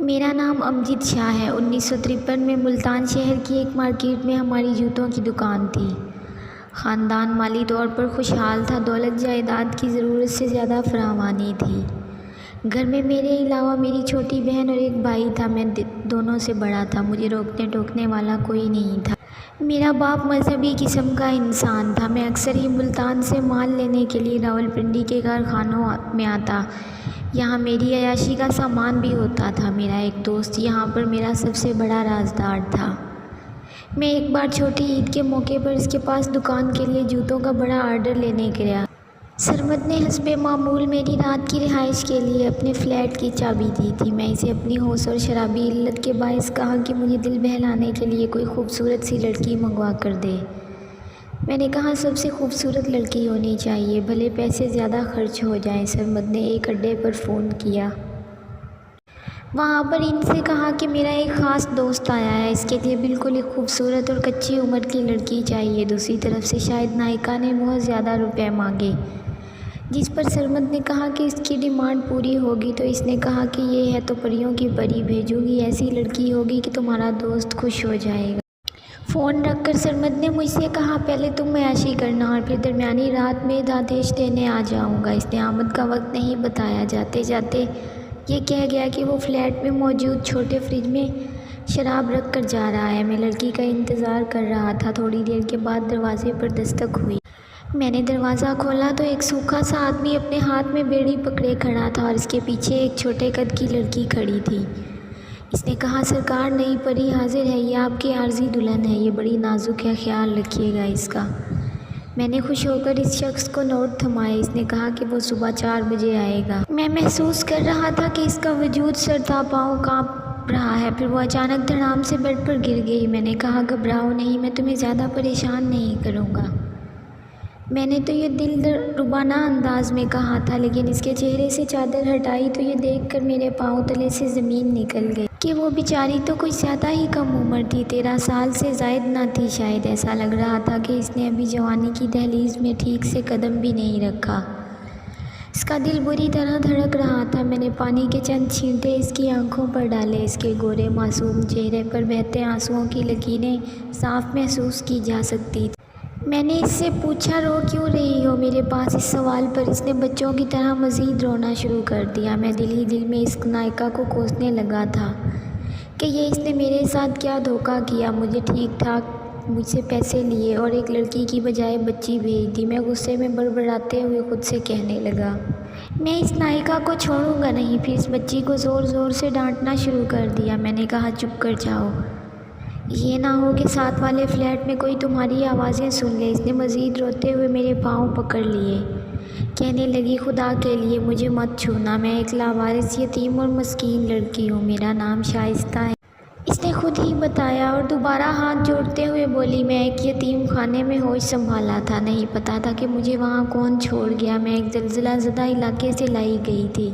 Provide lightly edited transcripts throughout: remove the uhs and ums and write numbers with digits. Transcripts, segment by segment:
میرا نام امجد شاہ ہے۔ 1953 میں ملتان شہر کی ایک مارکیٹ میں ہماری جوتوں کی دکان تھی۔ خاندان مالی طور پر خوشحال تھا، دولت جائیداد کی ضرورت سے زیادہ فراوانی تھی۔ گھر میں میرے علاوہ میری چھوٹی بہن اور ایک بھائی تھا، میں دونوں سے بڑا تھا، مجھے روکنے ٹوکنے والا کوئی نہیں تھا۔ میرا باپ مذہبی قسم کا انسان تھا۔ میں اکثر ہی ملتان سے مال لینے کے لیے راولپنڈی کے کارخانوں میں آتا، یہاں میری عیاشی کا سامان بھی ہوتا تھا۔ میرا ایک دوست یہاں پر میرا سب سے بڑا رازدار تھا۔ میں ایک بار چھوٹی عید کے موقع پر اس کے پاس دکان کے لیے جوتوں کا بڑا آرڈر لینے گیا۔ سرمد نے حسب معمول میری رات کی رہائش کے لیے اپنے فلیٹ کی چابی دی تھی۔ میں اسے اپنی ہوش اور شرابی علت کے باعث کہا کہ مجھے دل بہلانے کے لیے کوئی خوبصورت سی لڑکی منگوا کر دے۔ میں نے کہا سب سے خوبصورت لڑکی ہونی چاہیے، بھلے پیسے زیادہ خرچ ہو جائیں۔ سرمد نے ایک اڈے پر فون کیا، وہاں پر ان سے کہا کہ میرا ایک خاص دوست آیا ہے، اس کے لیے بالکل ایک خوبصورت اور کچی عمر کی لڑکی چاہیے۔ دوسری طرف سے شاہد نائکا نے بہت زیادہ روپے مانگے، جس پر سرمد نے کہا کہ اس کی ڈیمانڈ پوری ہوگی تو اس نے کہا کہ یہ ہے تو پریوں کی پری بھیجوں گی، ایسی لڑکی ہوگی کہ تمہارا دوست خوش ہو جائے گا۔ فون رکھ کر سرمد نے مجھ سے کہا پہلے تم عیاشی کرنا اور پھر درمیانی رات میں آدیش دینے آ جاؤں گا۔ اس نے آمد کا وقت نہیں بتایا، جاتے جاتے یہ کہہ گیا کہ وہ فلیٹ میں موجود چھوٹے فریج میں شراب رکھ کر جا رہا ہے۔ میں لڑکی کا انتظار کر رہا تھا۔ تھوڑی دیر کے بعد دروازے پر دستک ہوئی۔ میں نے دروازہ کھولا تو ایک سوکھا سا آدمی اپنے ہاتھ میں بیڑی پکڑے کھڑا تھا اور اس کے پیچھے ایک چھوٹے قد کی لڑکی کھڑی تھی۔ اس نے کہا سرکار نئی پری حاضر ہے، یہ آپ کی عارضی دلہن ہے، یہ بڑی نازک ہے، خیال رکھیے گا اس کا۔ میں نے خوش ہو کر اس شخص کو نوٹ تھمائے۔ اس نے کہا کہ وہ صبح 4 بجے آئے گا۔ میں محسوس کر رہا تھا کہ اس کا وجود سر تا پاؤں کانپ رہا ہے، پھر وہ اچانک دھڑام سے بیڈ پر گر گئی۔ میں نے کہا گھبراؤ نہیں، میں تمہیں زیادہ پریشان نہیں کروں گا۔ میں نے تو یہ دل ربانہ انداز میں کہا تھا، لیکن اس کے چہرے سے چادر ہٹائی تو یہ دیکھ کر میرے پاؤں تلے سے زمین نکل گئی کہ وہ بیچاری تو کچھ زیادہ ہی کم عمر تھی، 13 سال سے زائد نہ تھی شاید۔ ایسا لگ رہا تھا کہ اس نے ابھی جوانی کی دہلیز میں ٹھیک سے قدم بھی نہیں رکھا۔ اس کا دل بری طرح دھڑک رہا تھا۔ میں نے پانی کے چند چھینٹے اس کی آنکھوں پر ڈالے، اس کے گورے معصوم چہرے پر بہتے آنسوؤں کی لکیریں صاف محسوس کی جا سکتی تھیں۔ میں نے اس سے پوچھا رو کیوں رہی ہو؟ میرے پاس اس سوال پر اس نے بچوں کی طرح مزید رونا شروع کر دیا۔ میں دل ہی دل میں اس نائکا کو کوسنے لگا تھا کہ یہ اس نے میرے ساتھ کیا دھوکہ کیا، مجھے ٹھیک ٹھاک مجھ سے پیسے لیے اور ایک لڑکی کی بجائے بچی بھیج دی۔ میں غصے میں بڑبڑاتے ہوئے خود سے کہنے لگا میں اس نائکا کو چھوڑوں گا نہیں، پھر اس بچی کو زور زور سے ڈانٹنا شروع کر دیا۔ میں نے کہا چپ کر جاؤ، یہ نہ ہو کہ ساتھ والے فلیٹ میں کوئی تمہاری آوازیں سن لے۔ اس نے مزید روتے ہوئے میرے پاؤں پکڑ لیے، کہنے لگی خدا کے لیے مجھے مت چھونا، میں ایک لاوارث یتیم اور مسکین لڑکی ہوں، میرا نام شائستہ ہے، اس نے خود ہی بتایا اور دوبارہ ہاتھ جوڑتے ہوئے بولی میں ایک یتیم خانے میں ہوش سنبھالا تھا، نہیں پتا تھا کہ مجھے وہاں کون چھوڑ گیا، میں ایک زلزلہ زدہ علاقے سے لائی گئی تھی۔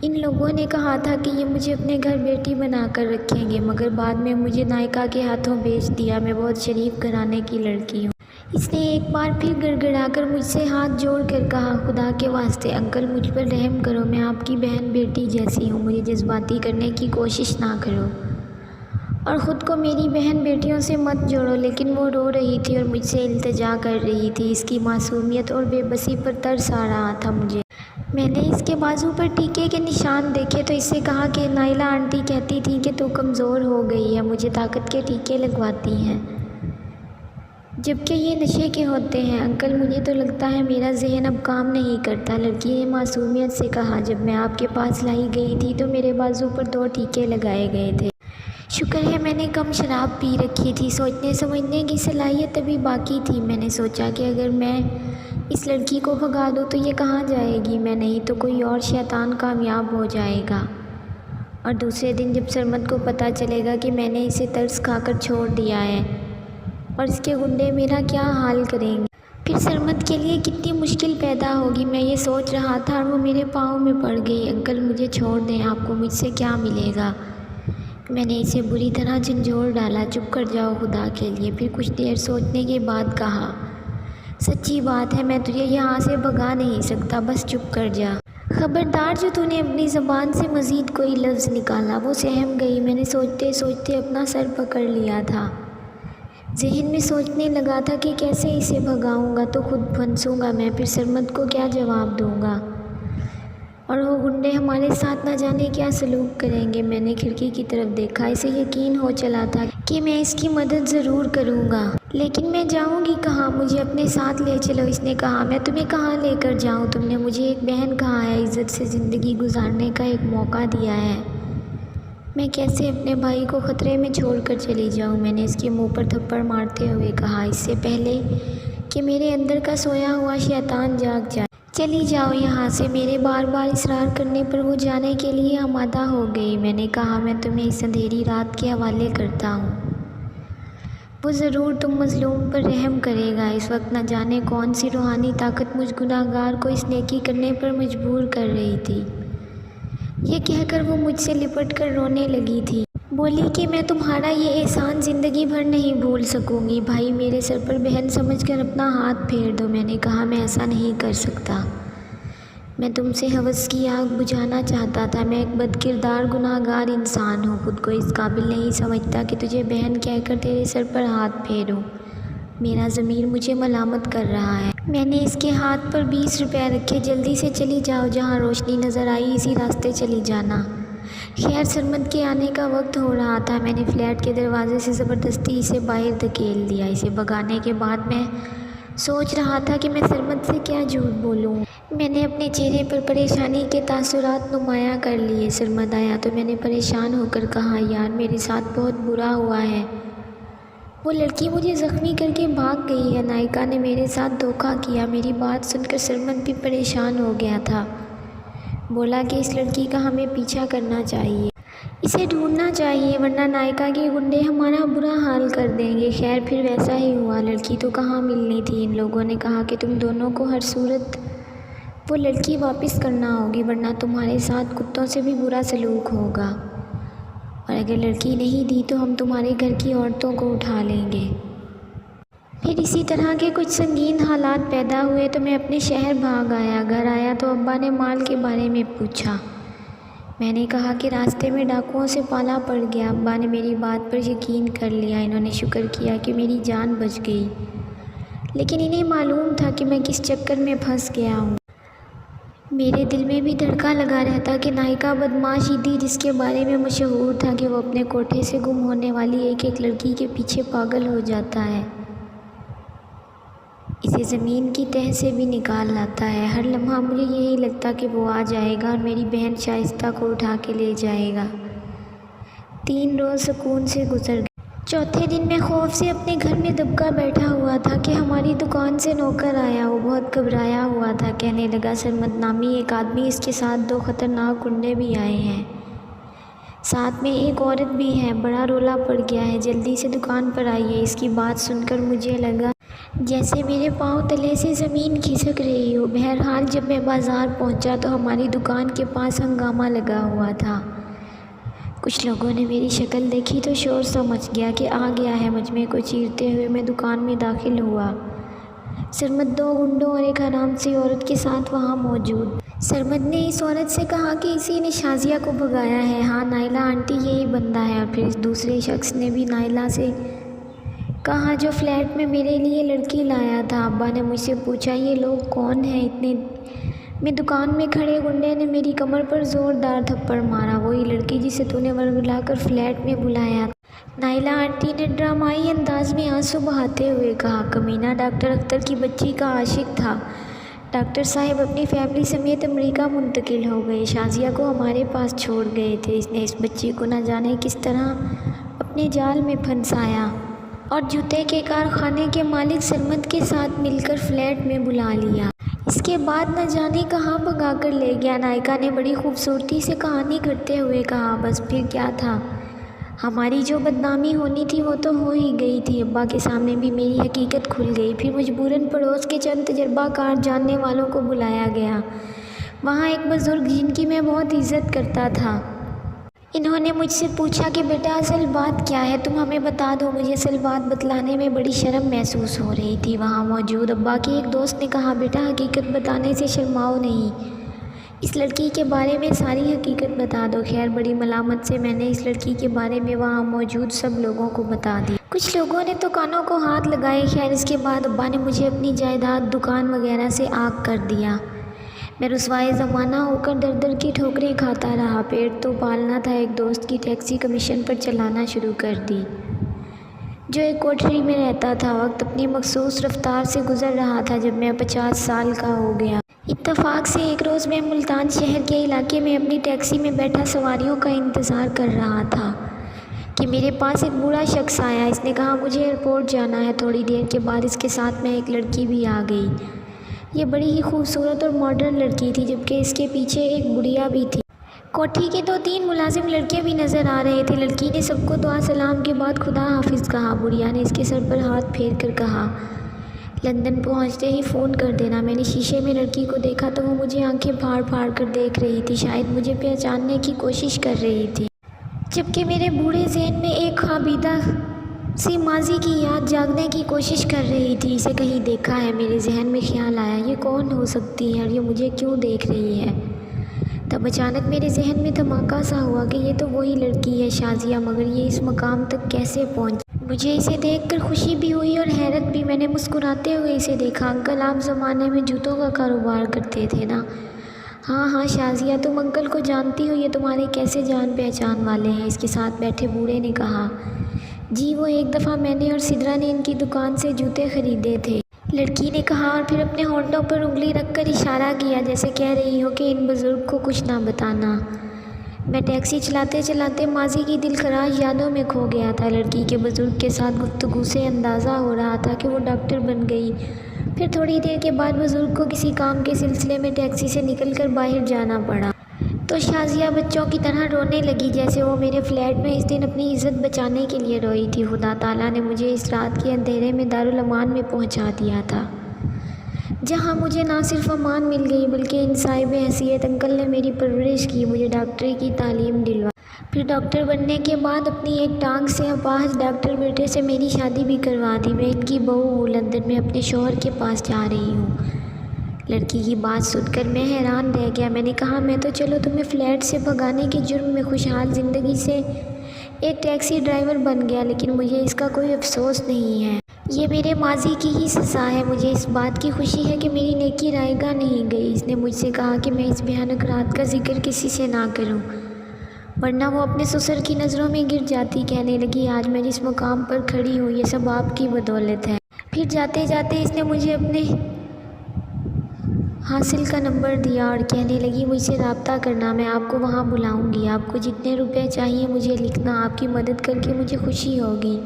ان لوگوں نے کہا تھا کہ یہ مجھے اپنے گھر بیٹی بنا کر رکھیں گے، مگر بعد میں مجھے نائکا کے ہاتھوں بیچ دیا، میں بہت شریف گھرانے کی لڑکی ہوں۔ اس نے ایک بار پھر گڑ گڑا کر مجھ سے ہاتھ جوڑ کر کہا خدا کے واسطے انکل مجھ پر رحم کرو، میں آپ کی بہن بیٹی جیسی ہوں، مجھے جذباتی کرنے کی کوشش نہ کرو اور خود کو میری بہن بیٹیوں سے مت جوڑو۔ لیکن وہ رو رہی تھی اور مجھ سے التجا کر رہی تھی، اس کی معصومیت اور بے بسی پر ترس آ رہا تھا مجھے۔ میں نے اس کے بازو پر ٹیکے کے نشان دیکھے تو اس سے کہا کہ نائلہ آنٹی کہتی تھیں کہ تو کمزور ہو گئی ہے، مجھے طاقت کے ٹیکے لگواتی ہیں جبکہ یہ نشے کے ہوتے ہیں۔ انکل مجھے تو لگتا ہے میرا ذہن اب کام نہیں کرتا، لڑکی نے معصومیت سے کہا، جب میں آپ کے پاس لائی گئی تھی تو میرے بازو پر 2 ٹیکے لگائے گئے تھے۔ شکر ہے میں نے کم شراب پی رکھی تھی، سوچنے سمجھنے کی صلاحیت ابھی باقی تھی۔ میں نے سوچا کہ اگر میں اس لڑکی کو بھگا دوں تو یہ کہاں جائے گی، میں نہیں تو کوئی اور شیطان کامیاب ہو جائے گا، اور دوسرے دن جب سرمد کو پتہ چلے گا کہ میں نے اسے ترس کھا کر چھوڑ دیا ہے اور اس کے گنڈے میرا کیا حال کریں گے، پھر سرمد کے لیے کتنی مشکل پیدا ہوگی۔ میں یہ سوچ رہا تھا اور وہ میرے پاؤں میں پڑ گئی، انکل مجھے چھوڑ دیں، آپ کو مجھ سے کیا ملے گا۔ میں نے اسے بری طرح جھنجھوڑ ڈالا، چپ کر جاؤ خدا کے لیے۔ پھر کچھ دیر سوچنے کے بعد کہا سچی بات ہے میں تجھے یہاں سے بھگا نہیں سکتا، بس چپ کر جا۔ خبردار جو تو نے اپنی زبان سے مزید کوئی لفظ نکالا۔ وہ سہم گئی۔ میں نے سوچتے سوچتے اپنا سر پکڑ لیا تھا۔ ذہن میں سوچنے لگا تھا کہ کیسے اسے بھگاؤں گا تو خود پھنسوں گا میں، پھر سرمد کو کیا جواب دوں گا، اور وہ گنڈے ہمارے ساتھ نہ جانے کیا سلوک کریں گے۔ میں نے کھڑکی کی طرف دیکھا۔ اسے یقین ہو چلا تھا کہ میں اس کی مدد ضرور کروں گا، لیکن میں جاؤں گی کہاں؟ مجھے اپنے ساتھ لے چلو، اس نے کہا۔ میں تمہیں کہاں لے کر جاؤں؟ تم نے مجھے ایک بہن کہا ہے، عزت سے زندگی گزارنے کا ایک موقع دیا ہے، میں کیسے اپنے بھائی کو خطرے میں چھوڑ کر چلی جاؤں؟ میں نے اس کے منہ پر تھپڑ مارتے ہوئے کہا، اس سے پہلے کہ میرے اندر کا سویا ہوا شیطان جاگ جائے۔ چلی جاؤ یہاں سے۔ میرے بار بار اصرار کرنے پر وہ جانے کے لیے آمادہ ہو گئی۔ میں نے کہا، میں تمہیں اس اندھیری رات کے حوالے کرتا ہوں، وہ ضرور تم مظلوم پر رحم کرے گا۔ اس وقت نہ جانے کون سی روحانی طاقت مجھ گناہگار کو اس نیکی کرنے پر مجبور کر رہی تھی۔ یہ کہہ کر وہ مجھ سے لپٹ کر رونے لگی تھی۔ بولی کہ میں تمہارا یہ احسان زندگی بھر نہیں بھول سکوں گی۔ بھائی، میرے سر پر بہن سمجھ کر اپنا ہاتھ پھیر دو۔ میں نے کہا، میں ایسا نہیں کر سکتا۔ میں تم سے ہوس کی آگ بجھانا چاہتا تھا۔ میں ایک بد کردار گناہگار انسان ہوں، خود کو اس قابل نہیں سمجھتا کہ تجھے بہن کہہ کر تیرے سر پر ہاتھ پھیروں۔ میرا ضمیر مجھے ملامت کر رہا ہے۔ میں نے اس کے ہاتھ پر 20 روپے رکھے۔ جلدی سے چلی جاؤ، جہاں روشنی نظر آئی اسی راستے چلی جانا۔ خیر، سرمد کے آنے کا وقت ہو رہا تھا۔ میں نے فلیٹ کے دروازے سے زبردستی اسے باہر دھکیل دیا۔ اسے بھگانے کے بعد میں سوچ رہا تھا کہ میں سرمد سے کیا جھوٹ بولوں۔ میں نے اپنے چہرے پر پریشانی کے تاثرات نمایاں کر لیے۔ سرمد آیا تو میں نے پریشان ہو کر کہا، یار میرے ساتھ بہت برا ہوا ہے، وہ لڑکی مجھے زخمی کر کے بھاگ گئی ہے، نائکا نے میرے ساتھ دھوکہ کیا۔ میری بات سن کر سرمد بھی پریشان ہو گیا تھا۔ بولا کہ اس لڑکی کا ہمیں پیچھا کرنا چاہیے، اسے ڈھونڈنا چاہیے، ورنہ نائکا کے گنڈے ہمارا برا حال کر دیں گے۔ خیر پھر ویسا ہی ہوا۔ لڑکی تو کہاں ملنی تھی۔ ان لوگوں نے کہا کہ تم دونوں کو ہر صورت وہ لڑکی واپس کرنا ہوگی، ورنہ تمہارے ساتھ کتوں سے بھی برا سلوک ہوگا، اور اگر لڑکی نہیں دی تو ہم تمہارے گھر کی عورتوں کو اٹھا لیں گے۔ پھر اسی طرح کے کچھ سنگین حالات پیدا ہوئے تو میں اپنے شہر بھاگ آیا۔ گھر آیا تو ابا نے مال کے بارے میں پوچھا۔ میں نے کہا کہ راستے میں ڈاکوؤں سے پالا پڑ گیا۔ ابا نے میری بات پر یقین کر لیا۔ انہوں نے شکر کیا کہ میری جان بچ گئی، لیکن انہیں معلوم تھا کہ میں کس چکر میں پھنس گیا ہوں۔ میرے دل میں بھی دھڑکا لگا رہتا کہ نائکا بدماش ہی تھی، جس کے بارے میں مشہور تھا کہ وہ اپنے کوٹھے سے گم ہونے والی ایک ایک لڑکی کے پیچھے پاگل ہو جاتا ہے، اسے زمین کی تہہ سے بھی نکال لاتا ہے۔ ہر لمحہ مجھے یہی لگتا کہ وہ آ جائے گا اور میری بہن شائستہ کو اٹھا کے لے جائے گا۔ 3 روز سکون سے گزر گئے۔ چوتھے دن میں خوف سے اپنے گھر میں دبکا بیٹھا ہوا تھا کہ ہماری دکان سے نوکر آیا۔ وہ بہت گھبرایا ہوا تھا۔ کہنے لگا، سرمد نامی ایک آدمی، اس کے ساتھ 2 خطرناک گنڈے بھی آئے ہیں، ساتھ میں ایک عورت بھی ہے، بڑا رولا پڑ گیا ہے، جلدی سے دکان پر آئیے۔ اس کی بات سن کر مجھے لگا جیسے میرے پاؤں تلے سے زمین کھسک رہی ہو۔ بہرحال جب میں بازار پہنچا تو ہماری دکان کے پاس ہنگامہ لگا ہوا تھا۔ کچھ لوگوں نے میری شکل دیکھی تو شور سا مچ گیا کہ آ گیا ہے۔ مجمع کو چیرتے ہوئے میں دکان میں داخل ہوا۔ سرمد 2 گنڈوں اور ایک حرام سی عورت کے ساتھ وہاں موجود۔ سرمد نے اس عورت سے کہا کہ اسی نے شازیہ کو بھگایا ہے۔ ہاں نائلہ آنٹی یہی بندہ ہے۔ اور پھر اس دوسرے شخص نے بھی نائلہ سے کہا جو فلیٹ میں میرے لیے لڑکی لایا تھا۔ ابا نے مجھ سے پوچھا، یہ لوگ کون ہیں؟ اتنے میں دکان میں کھڑے گنڈے نے میری کمر پر زوردار تھپڑ مارا۔ وہی لڑکی جسے تو نے ورگلا کر فلیٹ میں بلایا تھا، نائلہ آنٹی نے ڈرامائی انداز میں آنسو بہاتے ہوئے کہا۔ کمینہ ڈاکٹر اختر کی بچی کا عاشق تھا۔ ڈاکٹر صاحب اپنی فیملی سمیت امریکہ منتقل ہو گئے، شازیہ کو ہمارے پاس چھوڑ گئے تھے۔ اس نے اس بچی کو نہ جانے کس طرح اپنے جال میں پھنسایا اور جوتے کے کارخانے کے مالک سرمد کے ساتھ مل کر فلیٹ میں بلا لیا۔ اس کے بعد نہ جانے کہاں بھگا کر لے گیا۔ نائکا نے بڑی خوبصورتی سے کہانی کرتے ہوئے کہا، بس پھر کیا تھا، ہماری جو بدنامی ہونی تھی وہ تو ہو ہی گئی تھی۔ ابا کے سامنے بھی میری حقیقت کھل گئی۔ پھر مجبوراً پڑوس کے چند تجربہ کار جاننے والوں کو بلایا گیا۔ وہاں ایک بزرگ جن کی میں بہت عزت کرتا تھا، انہوں نے مجھ سے پوچھا کہ بیٹا اصل بات کیا ہے، تم ہمیں بتا دو۔ مجھے اصل بات بتلانے میں بڑی شرم محسوس ہو رہی تھی۔ وہاں موجود ابا کے ایک دوست نے کہا، بیٹا حقیقت بتانے سے شرماؤ نہیں، اس لڑکی کے بارے میں ساری حقیقت بتا دو۔ خیر بڑی ملامت سے میں نے اس لڑکی کے بارے میں وہاں موجود سب لوگوں کو بتا دی۔ کچھ لوگوں نے تو کانوں کو ہاتھ لگائے۔ خیر اس کے بعد ابا نے مجھے اپنی جائیداد، دکان وغیرہ سے آگ کر دیا۔ میں رسوائے زمانہ ہو کر در در کی ٹھوکریں کھاتا رہا۔ پیٹ تو پالنا تھا۔ ایک دوست کی ٹیکسی کمیشن پر چلانا شروع کر دی، جو ایک کوٹھری میں رہتا تھا۔ وقت اپنی مخصوص رفتار سے گزر رہا تھا جب میں 50 سال کا ہو گیا۔ اتفاق سے ایک روز میں ملتان شہر کے علاقے میں اپنی ٹیکسی میں بیٹھا سواریوں کا انتظار کر رہا تھا کہ میرے پاس ایک بوڑھا شخص آیا۔ اس نے کہا مجھے ایئرپورٹ جانا ہے۔ تھوڑی دیر کے بعد اس کے ساتھ میں ایک لڑکی بھی آ گئی۔ یہ بڑی ہی خوبصورت اور ماڈرن لڑکی تھی، جبکہ اس کے پیچھے ایک بڑھیا بھی تھی۔ کوٹھی کے 2-3 ملازم لڑکے بھی نظر آ رہے تھے۔ لڑکی نے سب کو دعا سلام کے بعد خدا حافظ کہا۔ بڑھیا نے اس کے سر پر ہاتھ پھیر کر کہا لندن پہنچتے ہی فون کر دینا۔ میں نے شیشے میں لڑکی کو دیکھا تو وہ مجھے آنکھیں پھاڑ پھاڑ کر دیکھ رہی تھی، شاید مجھے پہچاننے کی کوشش کر رہی تھی، جبکہ میرے بوڑھے ذہن میں ایک خوابیدہ سی ماضی کی یاد جاگنے کی کوشش کر رہی تھی۔ اسے کہیں دیکھا ہے، میرے ذہن میں خیال آیا، یہ کون ہو سکتی ہے اور یہ مجھے کیوں دیکھ رہی ہے؟ تب اچانک میرے ذہن میں دھماکہ سا ہوا کہ یہ تو وہی لڑکی ہے، شازیہ، مگر یہ اس مقام تک کیسے پہنچی؟ مجھے اسے دیکھ کر خوشی بھی ہوئی اور حیرت بھی۔ میں نے مسکراتے ہوئے اسے دیکھا۔ انکل آپ زمانے میں جوتوں کا کاروبار کرتے تھے نا؟ ہاں ہاں شازیہ، تم انکل کو جانتی ہو، یہ تمہارے کیسے جان پہچان والے ہیں؟ اس کے ساتھ بیٹھے بوڑھے نے کہا جی وہ ایک دفعہ میں نے اور سدرا نے ان کی دکان سے جوتے خریدے تھے۔ لڑکی نے کہا اور پھر اپنے ہونٹوں پر انگلی رکھ کر اشارہ کیا جیسے کہہ رہی ہو کہ ان بزرگ کو کچھ نہ بتانا۔ میں ٹیکسی چلاتے چلاتے ماضی کی دلخراش یادوں میں کھو گیا تھا۔ لڑکی کے بزرگ کے ساتھ گفتگو سے اندازہ ہو رہا تھا کہ وہ ڈاکٹر بن گئی۔ پھر تھوڑی دیر کے بعد بزرگ کو کسی کام کے سلسلے میں ٹیکسی سے نکل کر باہر جانا پڑا، تو شازیہ بچوں کی طرح رونے لگی جیسے وہ میرے فلیٹ میں اس دن اپنی عزت بچانے کے لیے روئی تھی۔ خدا تعالیٰ نے مجھے اس رات کے اندھیرے میں دارالامان میں پہنچا دیا تھا، جہاں مجھے نہ صرف امان مل گئی بلکہ ان صاحب حیثیت انکل نے میری پرورش کی، مجھے ڈاکٹری کی تعلیم دلوائی۔ پھر ڈاکٹر بننے کے بعد اپنی ایک ٹانگ سے اپاہج ڈاکٹر بیٹے سے میری شادی بھی کروا دی۔ میں ان کی بہو ہوں، لندن میں اپنے شوہر کے پاس جا رہی ہوں۔ لڑکی کی بات سن کر میں حیران رہ گیا۔ میں نے کہا میں تو چلو تمہیں فلیٹ سے بھگانے کے جرم میں خوشحال زندگی سے ایک ٹیکسی ڈرائیور بن گیا، لیکن مجھے اس کا کوئی افسوس نہیں ہے۔ یہ میرے ماضی کی ہی سزا ہے۔ مجھے اس بات کی خوشی ہے کہ میری نیکی رائے گاہ نہیں گئی۔ اس نے مجھ سے کہا کہ میں اس بھیانک رات کا ذکر کسی سے نہ کروں، ورنہ وہ اپنے سسر کی نظروں میں گر جاتی۔ کہنے لگی آج میں جس مقام پر کھڑی ہوں یہ سب آپ کی بدولت ہے۔ پھر جاتے جاتے اس نے مجھے اپنے حاصل کا نمبر دیا اور کہنے لگی مجھ سے رابطہ کرنا، میں آپ کو وہاں بلاؤں گی، آپ کو جتنے روپے چاہیے مجھے لکھنا، آپ کی مدد کر کے مجھے خوشی ہوگی۔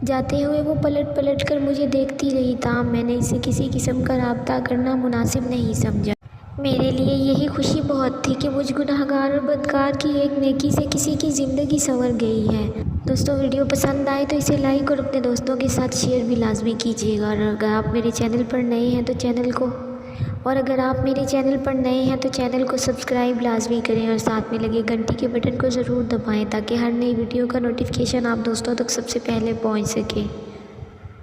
جاتے ہوئے وہ پلٹ پلٹ کر مجھے دیکھتی رہی، تاہم میں نے اسے کسی قسم کا رابطہ کرنا مناسب نہیں سمجھا۔ میرے لیے یہی خوشی بہت تھی کہ مجھ گنہگار اور بدکار کی ایک نیکی سے کسی کی زندگی سنور گئی ہے۔ دوستو ویڈیو پسند آئے تو اسے لائک اور اپنے دوستوں کے ساتھ شیئر بھی لازمی کیجیے گا، اور اگر آپ میرے چینل پر نئے ہیں تو چینل کو سبسکرائب لازمی کریں اور ساتھ میں لگے گھنٹی کے بٹن کو ضرور دبائیں تاکہ ہر نئی ویڈیو کا نوٹیفیکیشن آپ دوستوں تک سب سے پہلے پہنچ سکے۔